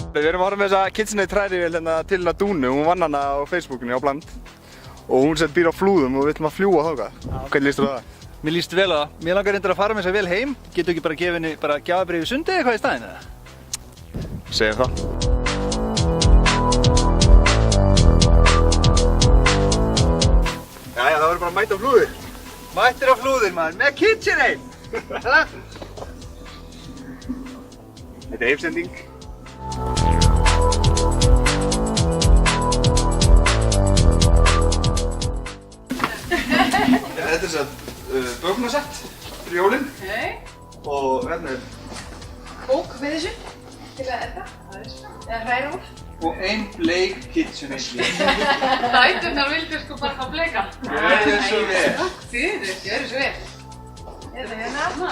Við erum að horfa með þessa KitchenAid trærivél hérna til hérna Dúnu, hún vann hana á Facebookinu á Bland og hún sem býr á Flúðum og við ætlum að fljúga þangað. Hvernig líst þér á það? Mér líst vel á það. Mér langar reyndar að fara með þessa vél heim. Getur ekki bara gefið henni gjafabréf í sundi eitthvað í staðinn eða? Segjum það. Jæja, það verður bara að mæta á Flúðir. Mættir á Flúðir maður, með KitchenAid! Þetta er heimsending. Þetta er þess að bökunasett fyrir jólinn. Og hérna er Kók með þessu til að elda, eða hræra úr. Og ein bleik KitchenAid vél. Dæturnar vildu sko bara fá bleika. Gjörðu svo vel. Takk fyrir, gjörðu svo vel. Þetta hérna.